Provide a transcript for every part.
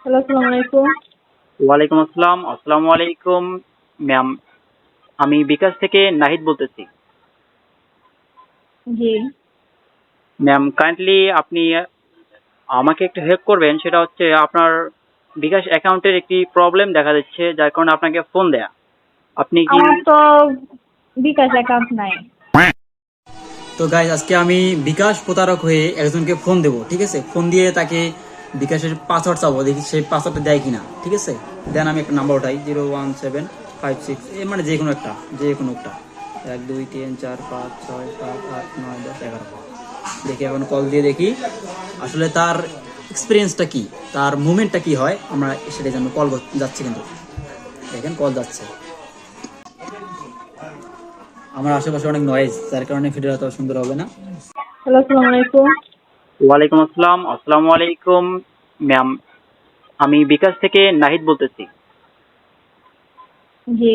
Hello, আসসালামু আলাইকুম। ওয়ালাইকুম আসসালাম। আসসালামু আলাইকুম ম্যাম। আমি বিকাশ থেকে নাহিদ বলতেছি। জি। ম্যাম কাইন্ডলি আপনি আমাকে একটু হেল্প করবেন, সেটা হচ্ছে আপনার বিকাশ অ্যাকাউন্টের একটি প্রবলেম দেখা দিচ্ছে, যার কারণে আপনাকে ফোন দেয়া। আপনি কি আমার তো বিকাশ অ্যাকাউন্ট নাই। তো গাইজ আজকে আমি বিকাশ প্রতারক হয়ে একজনকে ফোন দেবো, ঠিক আছে? ফোন দিয়ে তাকে বিকাশের পাসওয়ার্ড চাবো, দেখি সেই পাসওয়ার্ডটা দেয় কিনা, ঠিক আছে? দেন আমি একটা নাম্বার উঠাই, 01756, মানে যে কোনো একটা, 1 2 3 4 5 6 7 8 9 10 11। দেখি এখন কল দিয়ে দেখি আসলে তার এক্সপিরিয়েন্সটা কি, তার মুভমেন্টটা কি হয়, আমরা সেটাই জানবো। কল যাচ্ছে, কিন্তু দেখেন কল যাচ্ছে। আমার আশেপাশে অনেক নয়েজ, যার কারণে ভিডিওটা তো সুন্দর হবে না। হ্যালো, আসসালামু আলাইকুম। ওয়ালাইকুম আসসালাম। আসসালামু আলাইকুম ম্যাম। আমি বিকাশ থেকে নাহিদ বলতেছি। জি।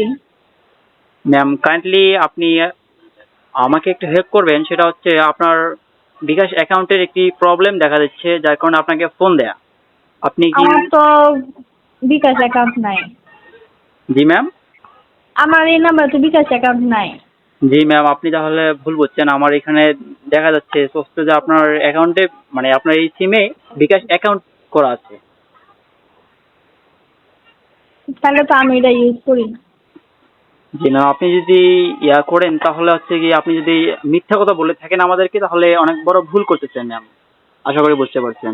ম্যাম কাইন্ডলি আপনি আমাকে একটু হেল্প করবেন, সেটা হচ্ছে আপনার বিকাশ অ্যাকাউন্টের একটি প্রবলেম দেখা দিচ্ছে, যার কারণে আপনাকে ফোন দেয়া। আপনি কি আমার তো বিকাশ অ্যাকাউন্ট নাই। জি ম্যাম। আমার এই নাম্বারে তো বিকাশ অ্যাকাউন্ট নাই। জি ম্যাম, আপনি তাহলে ভুল বুঝছেন। আমার এখানে দেখা যাচ্ছে স্পষ্ট যে আপনার অ্যাকাউন্টে, মানে আপনার এই সিমে বিকাশ অ্যাকাউন্ট করা আছে। তাহলে তো আমি এটা ইউজ করি না। জি ম্যাম, আপনি যদি ইয়া করেন তাহলে হচ্ছে কি, আপনি যদি মিথ্যা কথা বলে থাকেন আমাদেরকে, তাহলে অনেক বড় ভুল করতেছেন ম্যাম। আশা করি বুঝতে পারছেন।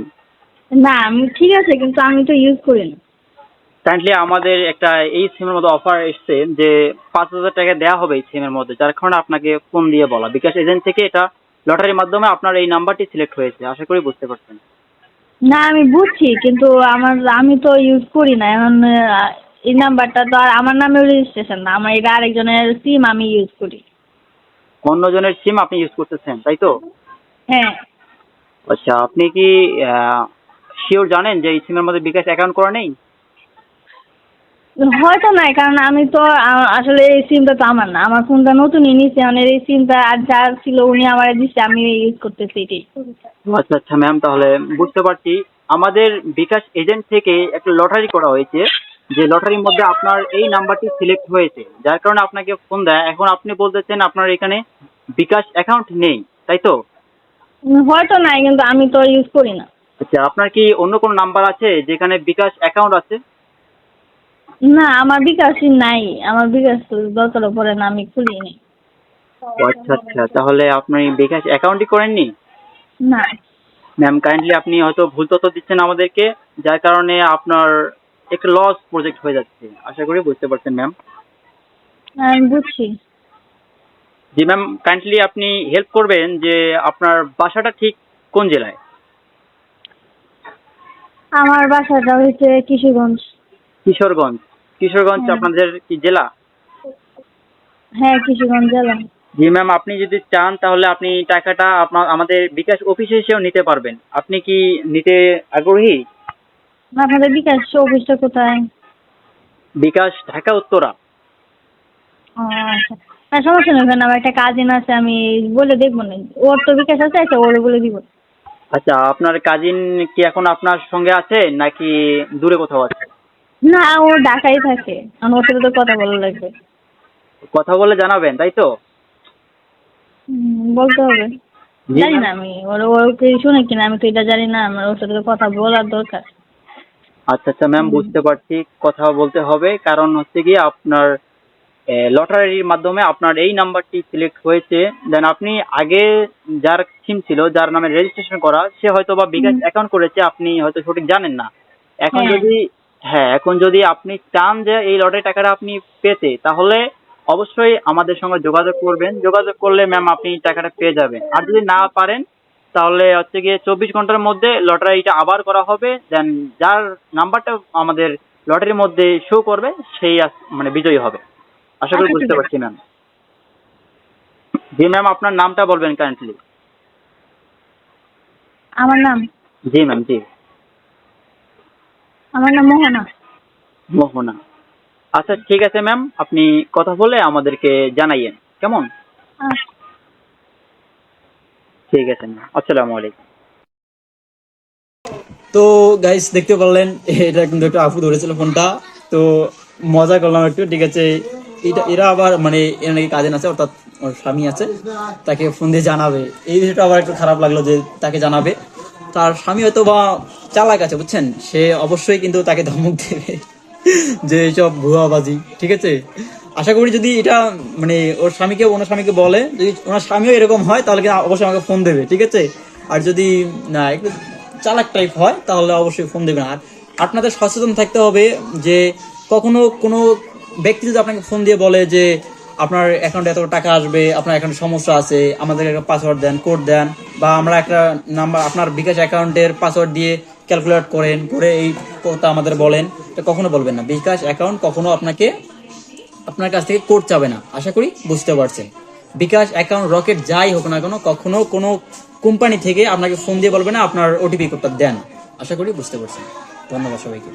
না, আমি ঠিক আছে, কিন্তু আমি তো ইউজ করি না। কাইন্ডলি আমাদের একটা এই সিমের মধ্যে অফার এসছে যে 5,000 টাকা দেওয়া হবে এই সিমের মধ্যে, যার কারণে আপনাকে ফোন দিয়ে বলা। বিকাশ এজেন্ট থেকে এটা লটারির মাধ্যমে আপনার এই নাম্বারটি সিলেক্ট হয়েছে। আশা করি বুঝতে পারছেন। না, আমি বুঝছি, কিন্তু আমি তো ইউজ করি না এখন। এই নাম্বারটা তো আর আমার নামে রেজিস্ট্রেশন না, আমার এটা আরেকজনের সিম, আমি ইউজ করি। অন্যজনের সিম আপনি ইউজ করতেছেন, তাই তো? হ্যাঁ। আচ্ছা, আপনি কি শিওর জানেন যে এই সিমের মধ্যে বিকাশ অ্যাকাউন্ট করা নেই? হয়তো নাই, কারণ আমি তো আসলে এই সিমটা তো আমার না, আমার ফোনটা নতুনই নিচ্ছি, মানে এই সিমটা আর যার ছিল উনি আমার দিচ্ছে, আমি ইউজ করতেছি এটাই। আচ্ছা আচ্ছা ম্যাম, তাহলে বুঝতে পারছি। আমাদের বিকাশ এজেন্ট থেকে একটা লটারি করা হয়েছে, যে লটারির মধ্যে আপনার এই নাম্বারটি সিলেক্ট হয়েছে, যার কারণে আপনাকে ফোন দেয়। এখন আপনি বলতেছেন আপনার এখানে বিকাশ অ্যাকাউন্ট নেই, তাই তো? হয়তো নাই, কিন্তু আমি তো ইউজ করি না। আচ্ছা, আপনার কি অন্য কোনো নাম্বার আছে যেখানে বিকাশ অ্যাকাউন্ট আছে? না, আমার বিকাশই নাই, আমার বিকাশ তো দরকারও পড়ে না, আমি খুলিনি। ও আচ্ছা আচ্ছা, তাহলে আপনি বিকাশ অ্যাকাউন্টই করেননি? না। ম্যাম কাইন্ডলি আপনি হয়তো ভুল তথ্য দিচ্ছেন আমাদেরকে, যার কারণে আপনার একটা লস প্রজেক্ট হয়ে যাচ্ছে। আশা করি বুঝতে পারছেন ম্যাম। আমি বুঝছি। জি ম্যাম, কাইন্ডলি আপনি হেল্প করবেন যে আপনার বাসাটা ঠিক কোন জেলায়? আমার বাসাটা হচ্ছে কিশোরগঞ্জ। কিশোরগঞ্জ। কিশোরগঞ্জ হ্যাঁ। আপনাদের কি জেলা? হ্যাঁ, কিশোরগঞ্জ জেলা। জি ম্যাম, আপনি যদি চান তাহলে আপনি টাকাটা আপনার আমাদের বিকাশ অফিসে এসেও নিতে পারবেন। আপনি কি নিতে আগ্রহী? আপনাদের বিকাশ অফিসটা কোথায়? বিকাশ ঢাকা উত্তরা। ও আচ্ছা। না, সমস্যা নেই, ওখানে আমার একটা কাজিন আছে, আমি বলে দেখবো না। ওর তো বিকাশ আছে, আচ্ছা ওরে বলে দিব। আচ্ছা, আপনার কাজিন কি এখন আপনার সঙ্গে আছে নাকি দূরে কোথাও আছে? না, ও ঢাকায় থাকে, আমার ওর সাথে তো কথা বলা লাগবে। কথা বলে জানাবেন, তাই তো? বলতে হবে। জি জানি ম্যাম। না আমি, ওকে শুনে কিনা, আমি তো এটা জানি না, আমার ওর সাথে তো কথা বলার দরকার। আচ্ছা আচ্ছা ম্যাম, বুঝতে পারছি। কথা বলতে হবে, কারণ হচ্ছে কি আপনার লটারির মাধ্যমে আপনার এই নাম্বারটি সিলেক্ট হয়েছে। দেন আপনি আগে যার সিম ছিল, যার নামে রেজিস্ট্রেশন করা, সে হয়তো বা বিকাশ হুম। অ্যাকাউন্ট করেছে, আপনি হয়তো সঠিক জানেন না। এখন হ্যাঁ। যদি, হ্যাঁ, এখন যদি আপনি চান যে এই লটারি টাকাটা আপনি পেতে, তাহলে অবশ্যই আমাদের সঙ্গে যোগাযোগ করবেন। যোগাযোগ করলে ম্যাম আপনি টাকাটা পেয়ে যাবেন। আর যদি না পারেন, তাহলে হচ্ছে গিয়ে 24 ঘন্টার মধ্যে লটারিটা আবার করা হবে। দেন যার নাম্বারটা আমাদের লটারির মধ্যে শো করবে, সেই মানে বিজয়ী হবে। আশা করি আচ্ছা, ঠিক বুঝতে আছে। পারছি ম্যাম। জি ম্যাম, আপনার নামটা বলবেন কাইন্ডলি। আমার নাম জি ম্যাম, জি। আমার নাম মোহনা। মোহনা। আচ্ছা ঠিক আছে ম্যাম, আপনি কথা বলে আমাদেরকে জানাইয়েন, কেমন? আচ্ছা। ঠিক আছে ম্যাম, আসসালামু আলাইকুম। তো গাইস দেখতে পারলেন এটা কিন্তু একটা আপু ধরেছিল ফোনটা, তো মজা করলাম একটু, ঠিক আছে। এরা আবার মানে এরা নাকি কাজিন আছে, অর্থাৎ ওর স্বামী আছে, তাকে ফোন দিয়ে জানাবে। এই বিষয়টা আবার একটু খারাপ লাগলো যে তাকে জানাবে, তার স্বামী হয়তো বা চালাক আছে বুঝছেন, সে অবশ্যই কিন্তু তাকে ধমক দেবে যে সব ভুয়াবাজি, ঠিক আছে। আশা করি যদি এটা মানে ওর স্বামীকে ওনার স্বামীকে বলে, যদি ওনার স্বামীও এরকম হয় তাহলে কিন্তু অবশ্যই আমাকে ফোন দেবে, ঠিক আছে। আর যদি না একটু চালাক টাইপ হয় তাহলে অবশ্যই ফোন দেবে না। আর আপনাদের সচেতন থাকতে হবে যে কখনো কোনো ব্যক্তি যদি আপনাকে ফোন দিয়ে বলে যে আপনার অ্যাকাউন্টে এত টাকা আসবে, আপনার অ্যাকাউন্টে সমস্যা আছে, আমাদের একটা পাসওয়ার্ড দেন, কোড দেন, বা আমরা একটা নাম্বার আপনার বিকাশ অ্যাকাউন্টের পাসওয়ার্ড দিয়ে ক্যালকুলেট করেন, করে এই কথা আমাদের বলেন, এটা কখনো বলবেন না। বিকাশ অ্যাকাউন্ট কখনো আপনার কাছ থেকে কোড চাবে না, আশা করি বুঝতে পারছেন। বিকাশ অ্যাকাউন্ট, রকেট যাই হোক না কেন, কখনো কোনো কোম্পানি থেকে আপনাকে ফোন দিয়ে বলবে না আপনার ওটিপি কোডটা দেন, আশা করি বুঝতে পারছেন। ধন্যবাদ সবাইকে।